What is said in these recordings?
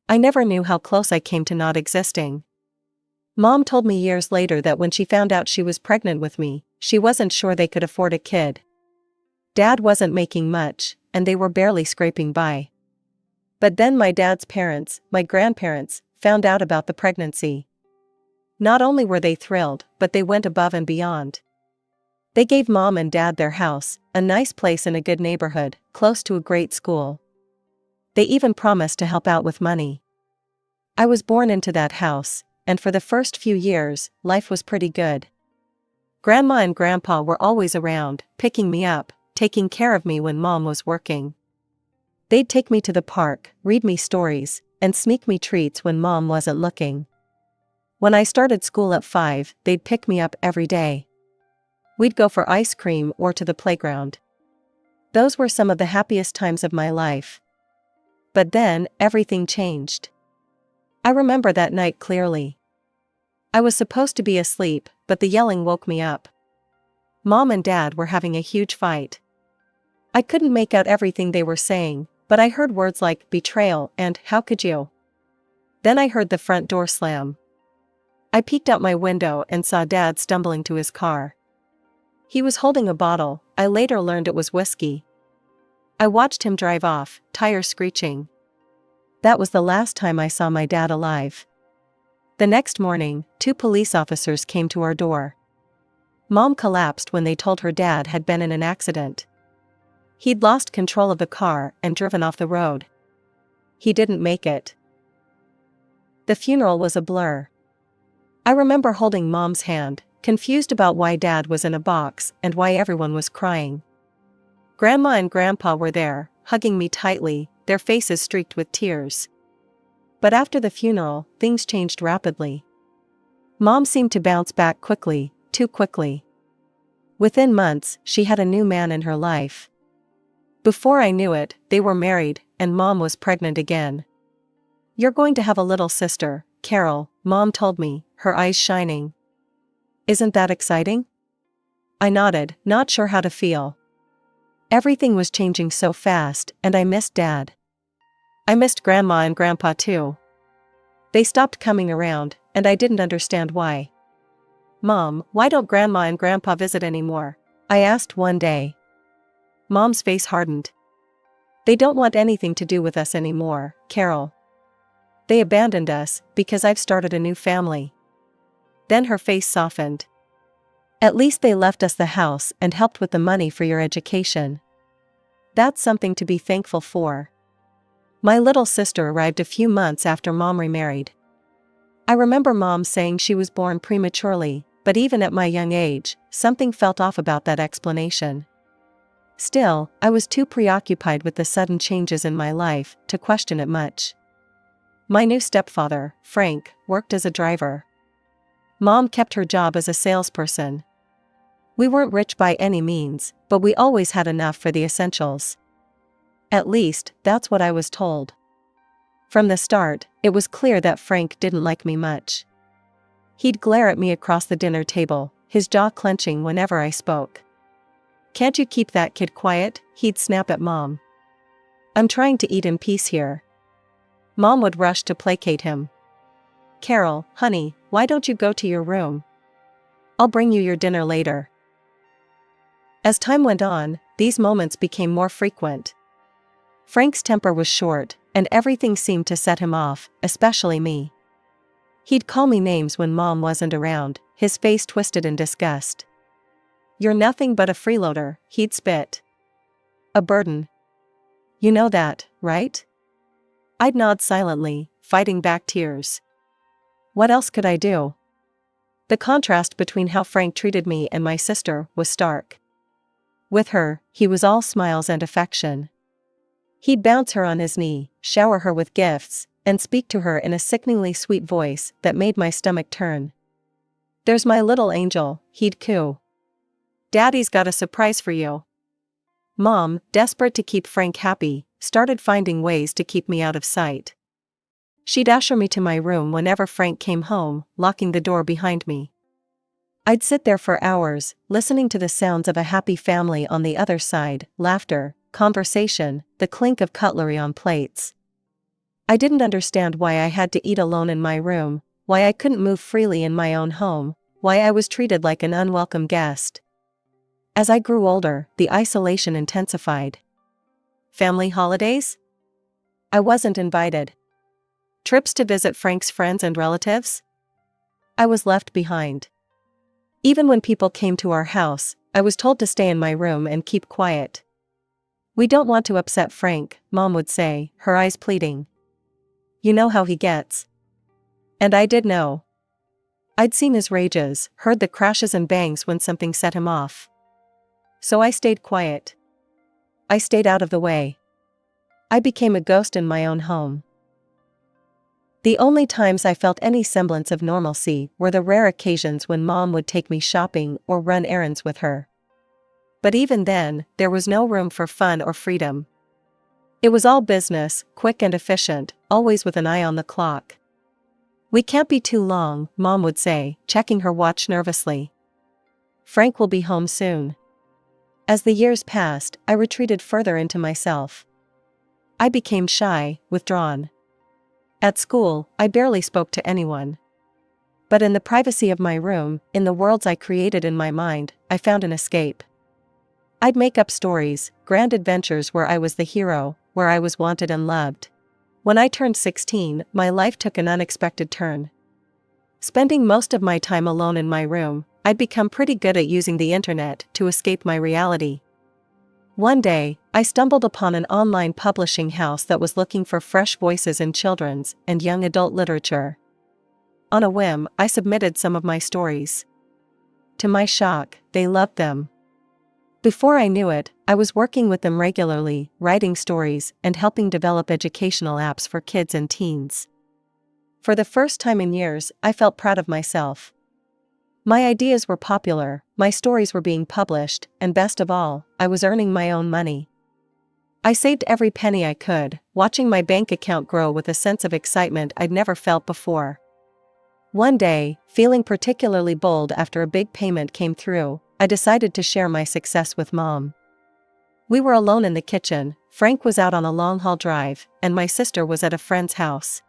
I never knew how close I came to not existing. Mom told me years later that when she found out she was pregnant with me, she wasn't sure they could afford a kid. Dad wasn't making much, and they were barely scraping by. But then my dad's parents, my grandparents, found out about the pregnancy. Not only were they thrilled, but they went above and beyond. They gave Mom and Dad their house, a nice place in a good neighborhood, close to a great school. They even promised to help out with money. I was born into that house, and for the first few years, life was pretty good. Grandma and Grandpa were always around, picking me up, taking care of me when Mom was working. They'd take me to the park, read me stories, and sneak me treats when Mom wasn't looking. When I started school at 5, they'd pick me up every day. We'd go for ice cream or to the playground. Those were some of the happiest times of my life. But then, everything changed. I remember that night clearly. I was supposed to be asleep, but the yelling woke me up. Mom and Dad were having a huge fight. I couldn't make out everything they were saying, but I heard words like betrayal and how could you? Then I heard the front door slam. I peeked out my window and saw Dad stumbling to his car. He was holding a bottle. I later learned it was whiskey. I watched him drive off, tires screeching. That was the last time I saw my dad alive. The next morning, 2 police officers came to our door. Mom collapsed when they told her dad had been in an accident. He'd lost control of the car and driven off the road. He didn't make it. The funeral was a blur. I remember holding Mom's hand, confused about why Dad was in a box and why everyone was crying. Grandma and Grandpa were there, hugging me tightly, their faces streaked with tears. But after the funeral, things changed rapidly. Mom seemed to bounce back quickly, too quickly. Within months, she had a new man in her life. Before I knew it, they were married, and Mom was pregnant again. "You're going to have a little sister, Carol," Mom told me, her eyes shining. "Isn't that exciting?" I nodded, not sure how to feel. Everything was changing so fast, and I missed Dad. I missed Grandma and Grandpa too. They stopped coming around, and I didn't understand why. "Mom, why don't Grandma and Grandpa visit anymore?" I asked one day. Mom's face hardened. "They don't want anything to do with us anymore, Carol. They abandoned us, because I've started a new family." Then her face softened. "At least they left us the house and helped with the money for your education. That's something to be thankful for." My little sister arrived a few months after Mom remarried. I remember Mom saying she was born prematurely, but even at my young age, something felt off about that explanation. Still, I was too preoccupied with the sudden changes in my life to question it much. My new stepfather, Frank, worked as a driver. Mom kept her job as a salesperson. We weren't rich by any means, but we always had enough for the essentials. At least, that's what I was told. From the start, it was clear that Frank didn't like me much. He'd glare at me across the dinner table, his jaw clenching whenever I spoke. "Can't you keep that kid quiet?" he'd snap at Mom. "I'm trying to eat in peace here." Mom would rush to placate him. "Carol, honey, why don't you go to your room? I'll bring you your dinner later." As time went on, these moments became more frequent. Frank's temper was short, and everything seemed to set him off, especially me. He'd call me names when Mom wasn't around, his face twisted in disgust. "You're nothing but a freeloader," he'd spit. "A burden. You know that, right?" I'd nod silently, fighting back tears. What else could I do? The contrast between how Frank treated me and my sister was stark. With her, he was all smiles and affection. He'd bounce her on his knee, shower her with gifts, and speak to her in a sickeningly sweet voice that made my stomach turn. "There's my little angel," he'd coo. "Daddy's got a surprise for you." Mom, desperate to keep Frank happy, started finding ways to keep me out of sight. She'd usher me to my room whenever Frank came home, locking the door behind me. I'd sit there for hours, listening to the sounds of a happy family on the other side, laughter, conversation, the clink of cutlery on plates. I didn't understand why I had to eat alone in my room, why I couldn't move freely in my own home, why I was treated like an unwelcome guest. As I grew older, the isolation intensified. Family holidays? I wasn't invited. Trips to visit Frank's friends and relatives? I was left behind. Even when people came to our house, I was told to stay in my room and keep quiet. "We don't want to upset Frank," Mom would say, her eyes pleading. "You know how he gets." And I did know. I'd seen his rages, heard the crashes and bangs when something set him off. So I stayed quiet. I stayed out of the way. I became a ghost in my own home. The only times I felt any semblance of normalcy were the rare occasions when Mom would take me shopping or run errands with her. But even then, there was no room for fun or freedom. It was all business, quick and efficient, always with an eye on the clock. "We can't be too long," Mom would say, checking her watch nervously. "Frank will be home soon." As the years passed, I retreated further into myself. I became shy, withdrawn. At school, I barely spoke to anyone. But in the privacy of my room, in the worlds I created in my mind, I found an escape. I'd make up stories, grand adventures where I was the hero, where I was wanted and loved. When I turned 16, my life took an unexpected turn. Spending most of my time alone in my room, I'd become pretty good at using the internet to escape my reality. One day, I stumbled upon an online publishing house that was looking for fresh voices in children's and young adult literature. On a whim, I submitted some of my stories. To my shock, they loved them. Before I knew it, I was working with them regularly, writing stories and helping develop educational apps for kids and teens. For the first time in years, I felt proud of myself. My ideas were popular, my stories were being published, and best of all, I was earning my own money. I saved every penny I could, watching my bank account grow with a sense of excitement I'd never felt before. One day, feeling particularly bold after a big payment came through, I decided to share my success with Mom. We were alone in the kitchen, Frank was out on a long-haul drive, and my sister was at a friend's house.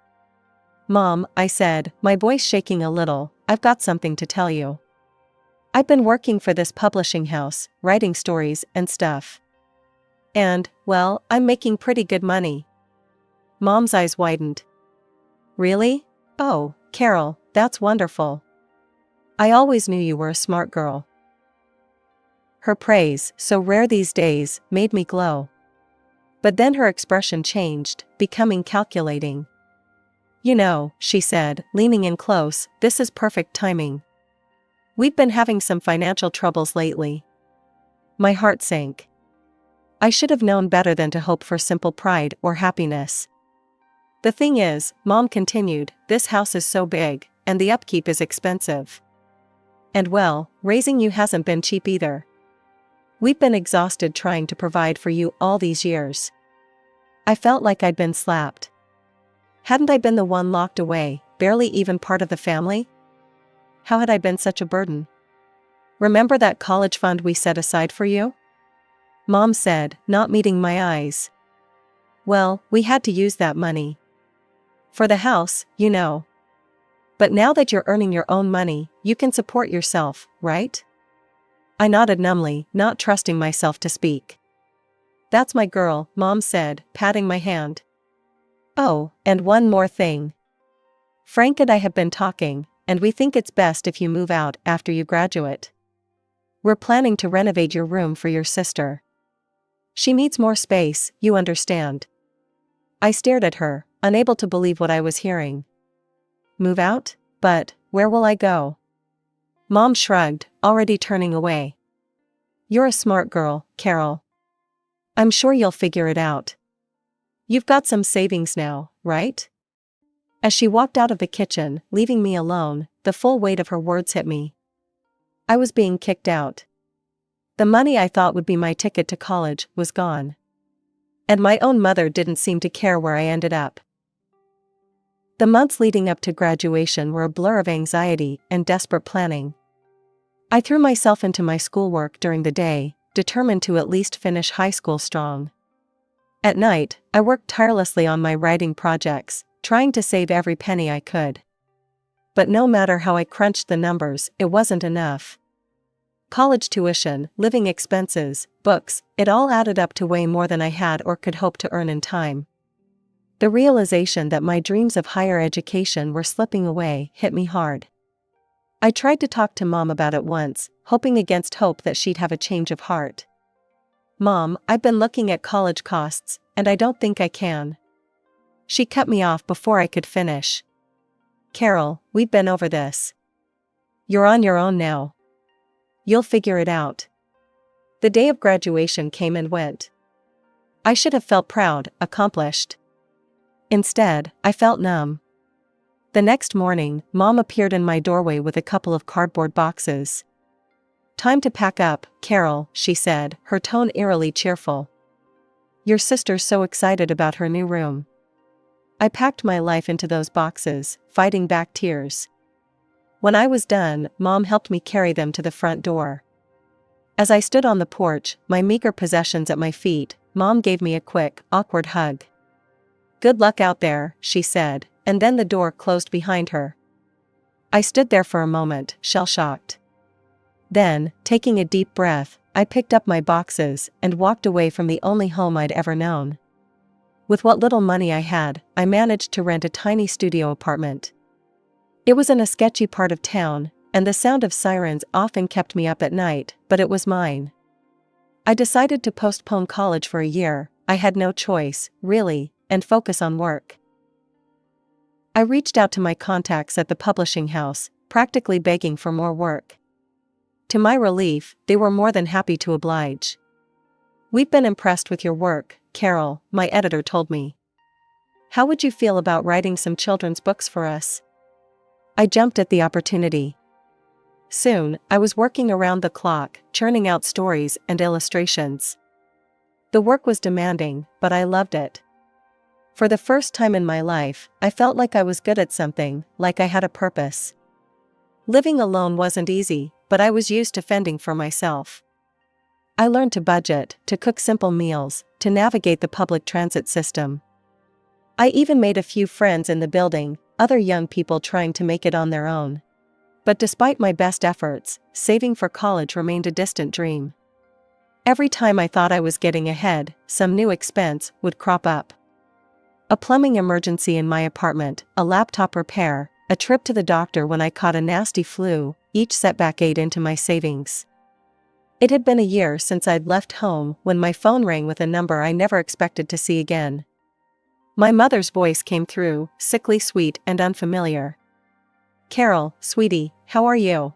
"Mom," I said, my voice shaking a little, "I've got something to tell you. I've been working for this publishing house, writing stories and stuff. And, well, I'm making pretty good money." Mom's eyes widened. "Really? Oh, Carol, that's wonderful. I always knew you were a smart girl." Her praise, so rare these days, made me glow. But then her expression changed, becoming calculating. "You know," she said, leaning in close, "this is perfect timing. We've been having some financial troubles lately." My heart sank. I should have known better than to hope for simple pride or happiness. "The thing is," Mom continued, "this house is so big, and the upkeep is expensive. And well, raising you hasn't been cheap either. We've been exhausted trying to provide for you all these years." I felt like I'd been slapped. Hadn't I been the one locked away, barely even part of the family? How had I been such a burden? "Remember that college fund we set aside for you?" Mom said, not meeting my eyes. "Well, we had to use that money. For the house, you know. But now that you're earning your own money, you can support yourself, right?" I nodded numbly, not trusting myself to speak. "That's my girl," Mom said, patting my hand. "Oh, and one more thing. Frank and I have been talking, and we think it's best if you move out after you graduate. We're planning to renovate your room for your sister. She needs more space, you understand." I stared at her, unable to believe what I was hearing. "Move out? But, where will I go?" Mom shrugged, already turning away. "You're a smart girl, Carol. I'm sure you'll figure it out. You've got some savings now, right?" As she walked out of the kitchen, leaving me alone, the full weight of her words hit me. I was being kicked out. The money I thought would be my ticket to college was gone. And my own mother didn't seem to care where I ended up. The months leading up to graduation were a blur of anxiety and desperate planning. I threw myself into my schoolwork during the day, determined to at least finish high school strong. At night, I worked tirelessly on my writing projects, trying to save every penny I could. But no matter how I crunched the numbers, it wasn't enough. College tuition, living expenses, books, it all added up to way more than I had or could hope to earn in time. The realization that my dreams of higher education were slipping away hit me hard. I tried to talk to Mom about it once, hoping against hope that she'd have a change of heart. "Mom, I've been looking at college costs, and I don't think I can." She cut me off before I could finish. "Carol, we've been over this. You're on your own now. You'll figure it out." The day of graduation came and went. I should have felt proud, accomplished. Instead, I felt numb. The next morning, Mom appeared in my doorway with a couple of cardboard boxes. "Time to pack up, Carol," she said, her tone eerily cheerful. "Your sister's so excited about her new room." I packed my life into those boxes, fighting back tears. When I was done, Mom helped me carry them to the front door. As I stood on the porch, my meager possessions at my feet, Mom gave me a quick, awkward hug. "Good luck out there," she said, and then the door closed behind her. I stood there for a moment, shell-shocked. Then, taking a deep breath, I picked up my boxes and walked away from the only home I'd ever known. With what little money I had, I managed to rent a tiny studio apartment. It was in a sketchy part of town, and the sound of sirens often kept me up at night, but it was mine. I decided to postpone college for a year. I had no choice, really, and focus on work. I reached out to my contacts at the publishing house, practically begging for more work. To my relief, they were more than happy to oblige. "We've been impressed with your work, Carol," my editor told me. "How would you feel about writing some children's books for us?" I jumped at the opportunity. Soon, I was working around the clock, churning out stories and illustrations. The work was demanding, but I loved it. For the first time in my life, I felt like I was good at something, like I had a purpose. Living alone wasn't easy, but I was used to fending for myself. I learned to budget, to cook simple meals, to navigate the public transit system. I even made a few friends in the building, other young people trying to make it on their own. But despite my best efforts, saving for college remained a distant dream. Every time I thought I was getting ahead, some new expense would crop up. A plumbing emergency in my apartment, a laptop repair, a trip to the doctor when I caught a nasty flu, each setback ate into my savings. It had been a year since I'd left home when my phone rang with a number I never expected to see again. My mother's voice came through, sickly sweet and unfamiliar. "Carol, sweetie, how are you?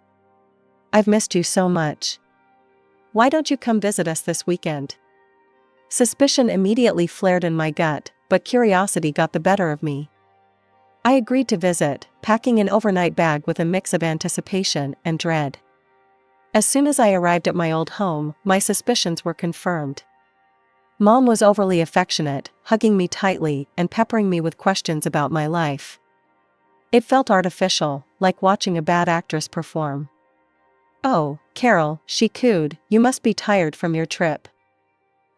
I've missed you so much. Why don't you come visit us this weekend?" Suspicion immediately flared in my gut, but curiosity got the better of me. I agreed to visit, packing an overnight bag with a mix of anticipation and dread. As soon as I arrived at my old home, my suspicions were confirmed. Mom was overly affectionate, hugging me tightly and peppering me with questions about my life. It felt artificial, like watching a bad actress perform. "Oh, Carol," she cooed, "you must be tired from your trip.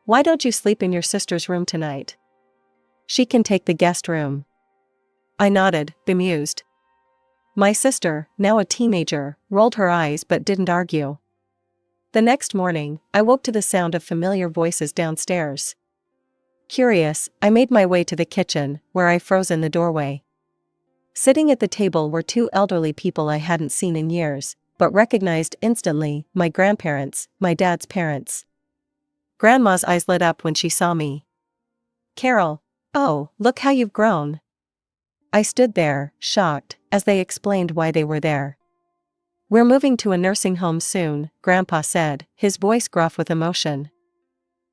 Why don't you sleep in your sister's room tonight? She can take the guest room." I nodded, bemused. My sister, now a teenager, rolled her eyes but didn't argue. The next morning, I woke to the sound of familiar voices downstairs. Curious, I made my way to the kitchen, where I froze in the doorway. Sitting at the table were two elderly people I hadn't seen in years, but recognized instantly, my grandparents, my dad's parents. Grandma's eyes lit up when she saw me. "Carol, oh, look how you've grown." I stood there, shocked, as they explained why they were there. "We're moving to a nursing home soon," Grandpa said, his voice gruff with emotion.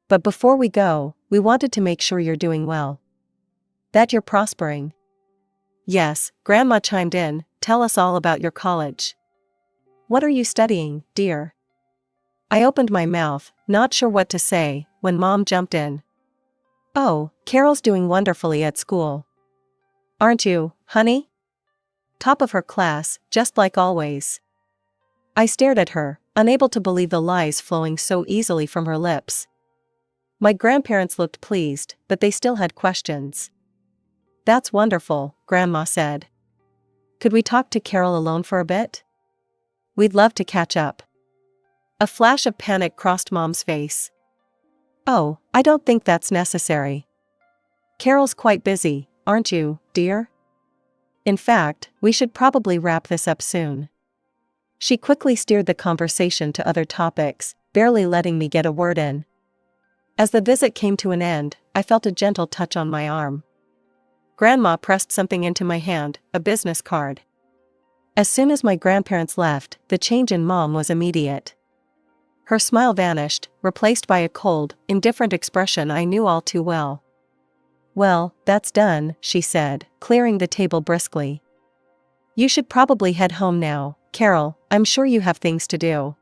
"But before we go, we wanted to make sure you're doing well. That you're prospering." "Yes," Grandma chimed in, "tell us all about your college. What are you studying, dear?" I opened my mouth, not sure what to say, when Mom jumped in. "Oh, Carol's doing wonderfully at school. Aren't you, honey? Top of her class, just like always." I stared at her, unable to believe the lies flowing so easily from her lips. My grandparents looked pleased, but they still had questions. "That's wonderful," Grandma said. "Could we talk to Carol alone for a bit? We'd love to catch up." A flash of panic crossed Mom's face. "Oh, I don't think that's necessary. Carol's quite busy, aren't you, dear? In fact, we should probably wrap this up soon." She quickly steered the conversation to other topics, barely letting me get a word in. As the visit came to an end, I felt a gentle touch on my arm. Grandma pressed something into my hand, a business card. As soon as my grandparents left, the change in Mom was immediate. Her smile vanished, replaced by a cold, indifferent expression I knew all too well. "Well, that's done," she said, clearing the table briskly. "You should probably head home now, Carol. I'm sure you have things to do."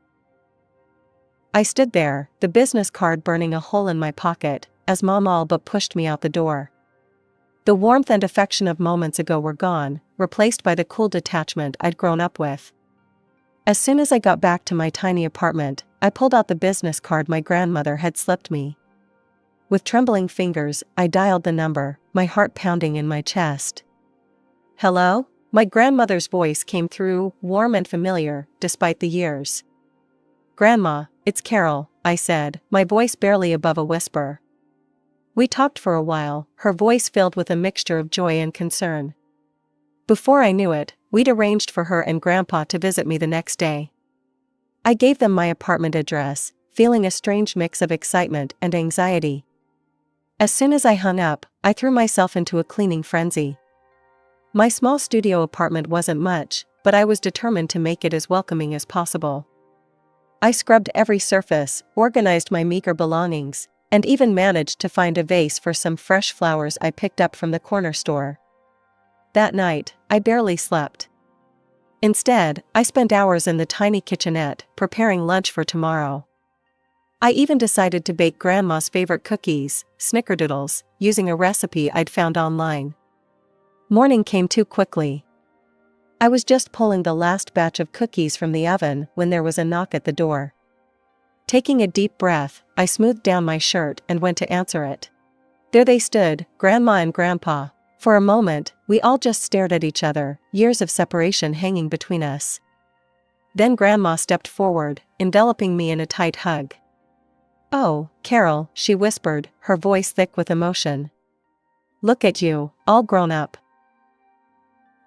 I stood there, the business card burning a hole in my pocket, as Mom all but pushed me out the door. The warmth and affection of moments ago were gone, replaced by the cool detachment I'd grown up with. As soon as I got back to my tiny apartment, I pulled out the business card my grandmother had slipped me. With trembling fingers, I dialed the number, my heart pounding in my chest. "Hello?" My grandmother's voice came through, warm and familiar, despite the years. "Grandma, it's Carol," I said, my voice barely above a whisper. We talked for a while, her voice filled with a mixture of joy and concern. Before I knew it, we'd arranged for her and Grandpa to visit me the next day. I gave them my apartment address, feeling a strange mix of excitement and anxiety. As soon as I hung up, I threw myself into a cleaning frenzy. My small studio apartment wasn't much, but I was determined to make it as welcoming as possible. I scrubbed every surface, organized my meager belongings, and even managed to find a vase for some fresh flowers I picked up from the corner store. That night, I barely slept. Instead, I spent hours in the tiny kitchenette, preparing lunch for tomorrow. I even decided to bake Grandma's favorite cookies, snickerdoodles, using a recipe I'd found online. Morning came too quickly. I was just pulling the last batch of cookies from the oven when there was a knock at the door. Taking a deep breath, I smoothed down my shirt and went to answer it. There they stood, Grandma and Grandpa. For a moment, we all just stared at each other, years of separation hanging between us. Then Grandma stepped forward, enveloping me in a tight hug. "Oh, Carol," she whispered, her voice thick with emotion. "Look at you, all grown up."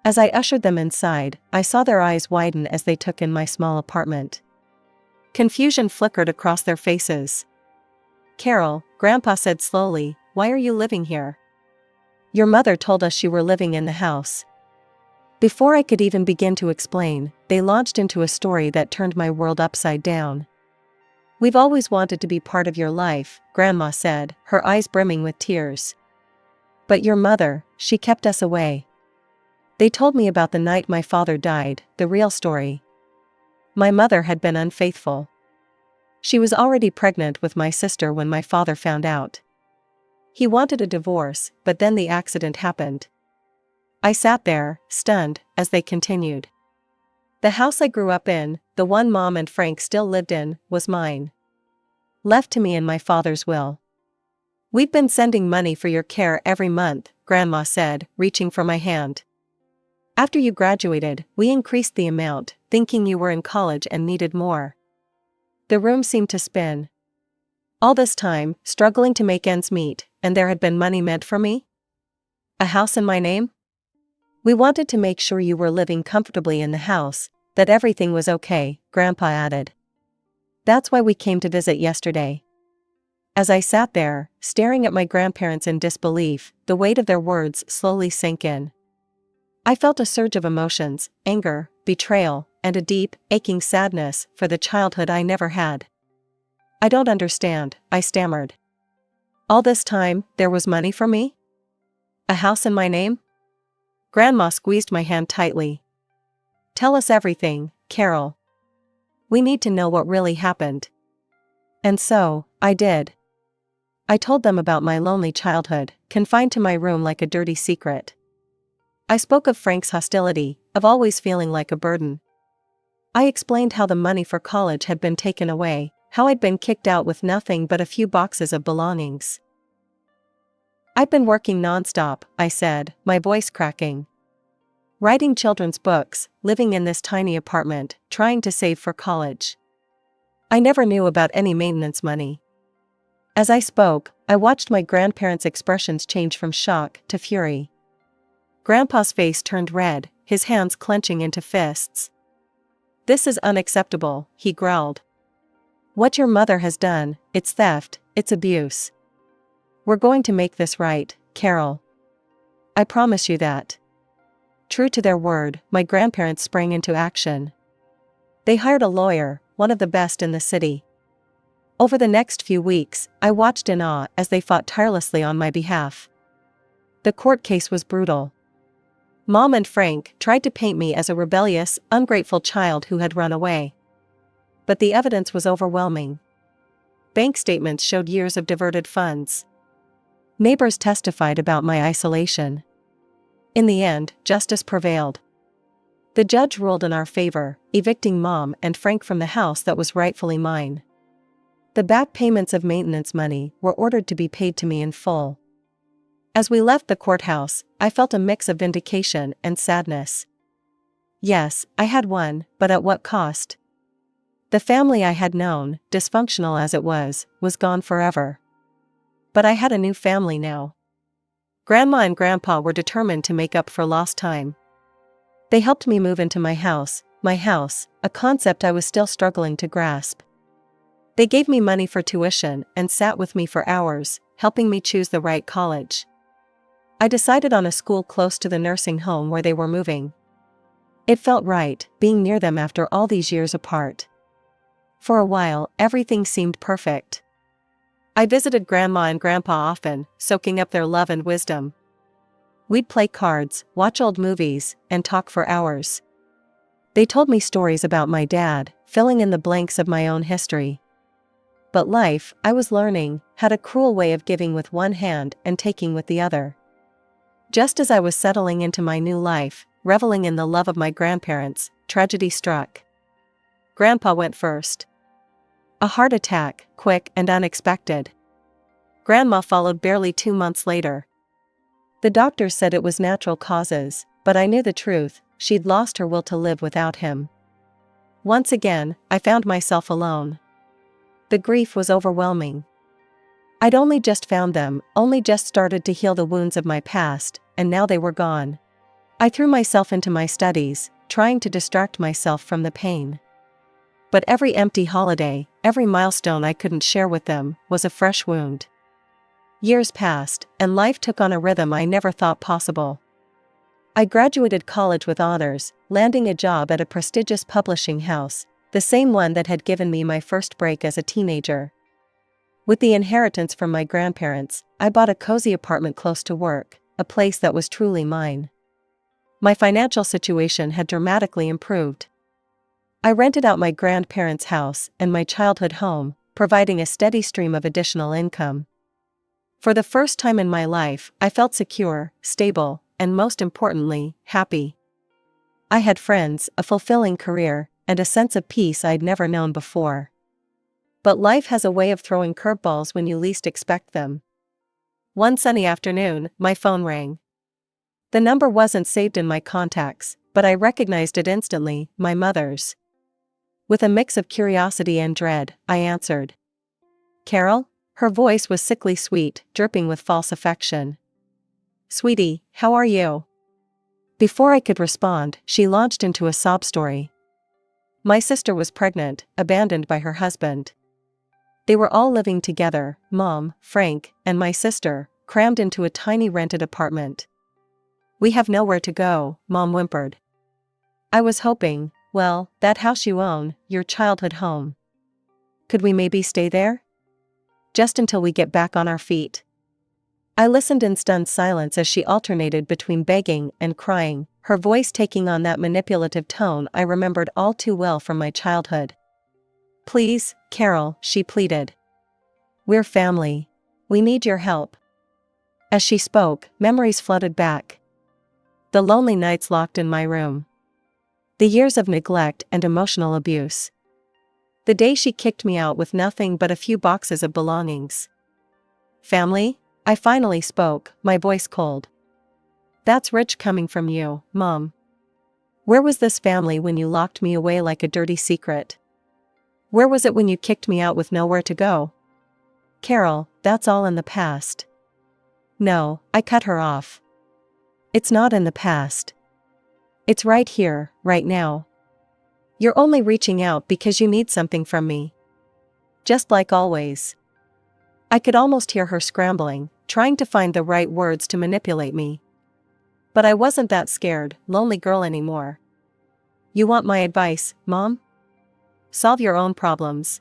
As I ushered them inside, I saw their eyes widen as they took in my small apartment. Confusion flickered across their faces. "Carol," Grandpa said slowly, "why are you living here? Your mother told us you were living in the house." Before I could even begin to explain, they launched into a story that turned my world upside down. "We've always wanted to be part of your life," Grandma said, her eyes brimming with tears. "But your mother, she kept us away." They told me about the night my father died, the real story. My mother had been unfaithful. She was already pregnant with my sister when my father found out. He wanted a divorce, but then the accident happened. I sat there, stunned, as they continued. "The house I grew up in, the one Mom and Frank still lived in, was mine. Left to me in my father's will. We've been sending money for your care every month," Grandma said, reaching for my hand. "After you graduated, we increased the amount, thinking you were in college and needed more." The room seemed to spin. All this time, struggling to make ends meet, and there had been money meant for me? A house in my name? "We wanted to make sure you were living comfortably in the house, that everything was okay," Grandpa added. "That's why we came to visit yesterday." As I sat there, staring at my grandparents in disbelief, the weight of their words slowly sank in. I felt a surge of emotions, anger, betrayal, and a deep, aching sadness for the childhood I never had. "I don't understand," I stammered. "All this time, there was money for me? A house in my name?" Grandma squeezed my hand tightly. "Tell us everything, Carol. We need to know what really happened." And so, I did. I told them about my lonely childhood, confined to my room like a dirty secret. I spoke of Frank's hostility, of always feeling like a burden. I explained how the money for college had been taken away, how I'd been kicked out with nothing but a few boxes of belongings. "I've been working nonstop," I said, my voice cracking. "Writing children's books, living in this tiny apartment, trying to save for college. I never knew about any maintenance money." As I spoke, I watched my grandparents' expressions change from shock to fury. Grandpa's face turned red, his hands clenching into fists. "This is unacceptable," he growled. "What your mother has done, it's theft, it's abuse. We're going to make this right, Carol. I promise you that." True to their word, my grandparents sprang into action. They hired a lawyer, one of the best in the city. Over the next few weeks, I watched in awe as they fought tirelessly on my behalf. The court case was brutal. Mom and Frank tried to paint me as a rebellious, ungrateful child who had run away. But the evidence was overwhelming. Bank statements showed years of diverted funds. Neighbors testified about my isolation. In the end, justice prevailed. The judge ruled in our favor, evicting Mom and Frank from the house that was rightfully mine. The back payments of maintenance money were ordered to be paid to me in full. As we left the courthouse, I felt a mix of vindication and sadness. Yes, I had won, but at what cost? The family I had known, dysfunctional as it was gone forever. But I had a new family now. Grandma and Grandpa were determined to make up for lost time. They helped me move into my house, a concept I was still struggling to grasp. They gave me money for tuition and sat with me for hours, helping me choose the right college. I decided on a school close to the nursing home where they were moving. It felt right, being near them after all these years apart. For a while, everything seemed perfect. I visited Grandma and Grandpa often, soaking up their love and wisdom. We'd play cards, watch old movies, and talk for hours. They told me stories about my dad, filling in the blanks of my own history. But life, I was learning, had a cruel way of giving with one hand and taking with the other. Just as I was settling into my new life, reveling in the love of my grandparents, tragedy struck. Grandpa went first. A heart attack, quick and unexpected. Grandma followed barely 2 months later. The doctors said it was natural causes, but I knew the truth, she'd lost her will to live without him. Once again, I found myself alone. The grief was overwhelming. I'd only just found them, only just started to heal the wounds of my past, and now they were gone. I threw myself into my studies, trying to distract myself from the pain. But every empty holiday, every milestone I couldn't share with them, was a fresh wound. Years passed, and life took on a rhythm I never thought possible. I graduated college with honors, landing a job at a prestigious publishing house, the same one that had given me my first break as a teenager. With the inheritance from my grandparents, I bought a cozy apartment close to work, a place that was truly mine. My financial situation had dramatically improved. I rented out my grandparents' house and my childhood home, providing a steady stream of additional income. For the first time in my life, I felt secure, stable, and most importantly, happy. I had friends, a fulfilling career, and a sense of peace I'd never known before. But life has a way of throwing curveballs when you least expect them. One sunny afternoon, my phone rang. The number wasn't saved in my contacts, but I recognized it instantly, my mother's. With a mix of curiosity and dread, I answered. "Carol?" Her voice was sickly sweet, dripping with false affection. "Sweetie, how are you?" Before I could respond, she launched into a sob story. My sister was pregnant, abandoned by her husband. They were all living together, Mom, Frank, and my sister, crammed into a tiny rented apartment. "We have nowhere to go," Mom whimpered. "I was hoping, well, that house you own, your childhood home. Could we maybe stay there? Just until we get back on our feet." I listened in stunned silence as she alternated between begging and crying, her voice taking on that manipulative tone I remembered all too well from my childhood. "Please, Carol," she pleaded. "We're family. We need your help." As she spoke, memories flooded back. The lonely nights locked in my room. The years of neglect and emotional abuse. The day she kicked me out with nothing but a few boxes of belongings. Family? I finally spoke, my voice cold. That's rich coming from you, Mom. Where was this family when you locked me away like a dirty secret? Where was it when you kicked me out with nowhere to go? Carol, that's all in the past. No, I cut her off. It's not in the past. It's right here, right now. You're only reaching out because you need something from me. Just like always. I could almost hear her scrambling, trying to find the right words to manipulate me. But I wasn't that scared, lonely girl anymore. You want my advice, Mom? Solve your own problems.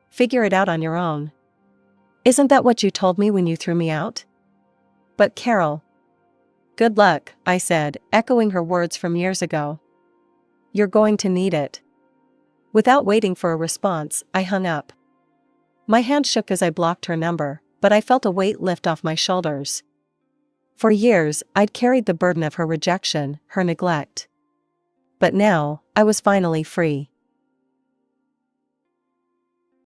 Figure it out on your own. Isn't that what you told me when you threw me out? But Carol. Good luck, I said, echoing her words from years ago. You're going to need it. Without waiting for a response, I hung up. My hand shook as I blocked her number, but I felt a weight lift off my shoulders. For years, I'd carried the burden of her rejection, her neglect. But now, I was finally free.